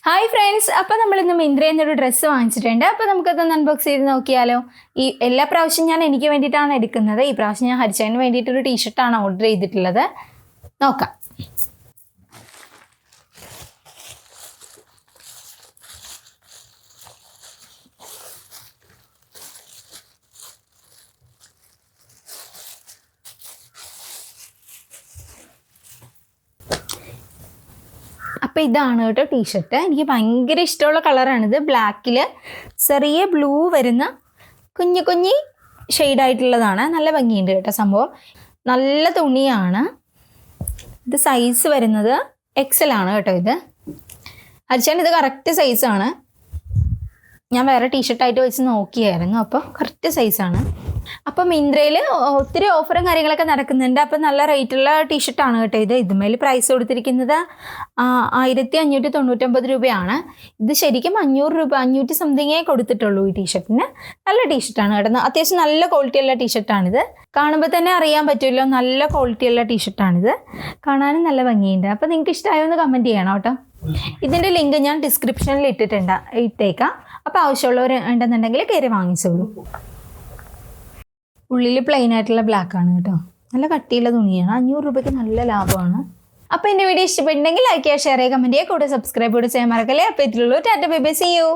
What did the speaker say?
Hi friends, അപ്പോൾ നമ്മൾ ഇന്ന് മിന്ത്രയിൽ നിന്നൊരു ഡ്രസ്സ് വാങ്ങിച്ചിട്ടുണ്ട്. അപ്പോൾ നമുക്കതൊന്ന് അൺബോക്സ് ചെയ്ത് നോക്കിയാലോ. ഈ എല്ലാ പ്രാവശ്യം ഞാൻ എനിക്ക് വേണ്ടിയിട്ടാണ് എടുക്കുന്നത്. ഈ പ്രാവശ്യം ഞാൻ ഹരിച്ചേന് വേണ്ടിയിട്ടൊരു ടീഷർട്ടാണ് ഓർഡർ ചെയ്തിട്ടുള്ളത്. നോക്കാം. അപ്പോൾ ഇതാണ് കേട്ടോ ടീഷർട്ട്. എനിക്ക് ഭയങ്കര ഇഷ്ടമുള്ള കളറാണിത്. ബ്ലാക്കിൽ ചെറിയ ബ്ലൂ വരുന്ന കുഞ്ഞി ഷെയ്ഡായിട്ടുള്ളതാണ്. നല്ല ഭംഗിയുണ്ട് കേട്ടോ സംഭവം. നല്ല തുണിയാണ്. ഇത് സൈസ് വരുന്നത് XL ആണ് കേട്ടോ. ഇത് ഹരിച്ചാൻ ഇത് കറക്റ്റ് സൈസാണ്. ഞാൻ വേറെ ടീഷർട്ടായിട്ട് വെച്ച് നോക്കിയായിരുന്നു. അപ്പോൾ കറക്റ്റ് സൈസാണ്. അപ്പോൾ മിന്ത്രയിൽ ഒത്തിരി ഓഫറും കാര്യങ്ങളൊക്കെ നടക്കുന്നുണ്ട്. അപ്പോൾ നല്ല റേറ്റുള്ള ടീഷർട്ടാണ് കേട്ടോ ഇത്. ഇതുമേൽ പ്രൈസ് കൊടുത്തിരിക്കുന്നത് 1599 രൂപയാണ്. ഇത് ശരിക്കും 500 രൂപ 500 സംതിങ്ങേ കൊടുത്തിട്ടുള്ളൂ ഈ ടീഷർട്ടിന്. നല്ല ടീഷർട്ടാണ് കേട്ടോ. അത്യാവശ്യം നല്ല ക്വാളിറ്റിയുള്ള ടീഷർട്ടാണിത്. കാണുമ്പോൾ തന്നെ അറിയാൻ പറ്റുമല്ലോ, നല്ല ക്വാളിറ്റിയുള്ള ടീഷർട്ടാണിത്. കാണാനും നല്ല ഭംഗിയുണ്ട്. അപ്പോൾ നിങ്ങൾക്ക് ഇഷ്ടമായോ എന്ന് കമൻറ്റ് ചെയ്യണം കേട്ടോ. ഇതിൻ്റെ ലിങ്ക് ഞാൻ ഡിസ്ക്രിപ്ഷനിൽ ഇട്ടേക്കാം. അപ്പോൾ ആവശ്യമുള്ളവർ ഉണ്ടെന്നുണ്ടെങ്കിൽ കയറി വാങ്ങിച്ചോളൂ. ഉള്ളിൽ പ്ലെയിൻ ആയിട്ടുള്ള ബ്ലാക്ക് ആണ് കേട്ടോ. നല്ല കട്ടിയുള്ള തുണിയാണ്. 500 രൂപയ്ക്ക് നല്ല ലാഭമാണ്. അപ്പോൾ എൻ്റെ വീഡിയോ ഇഷ്ടപ്പെട്ടുണ്ടെങ്കിൽ ലൈക്ക് ചെയ്യുക, ഷെയർ ചെയ്യുക, കമൻറ്റ് ചെയ്യുക, കൂടെ സബ്സ്ക്രൈബ് കൂടെ ചെയ്യാൻ മറക്കല്ലേ. അപ്പോൾ ഇതിലുള്ളൂ. Tata bye bye, see U.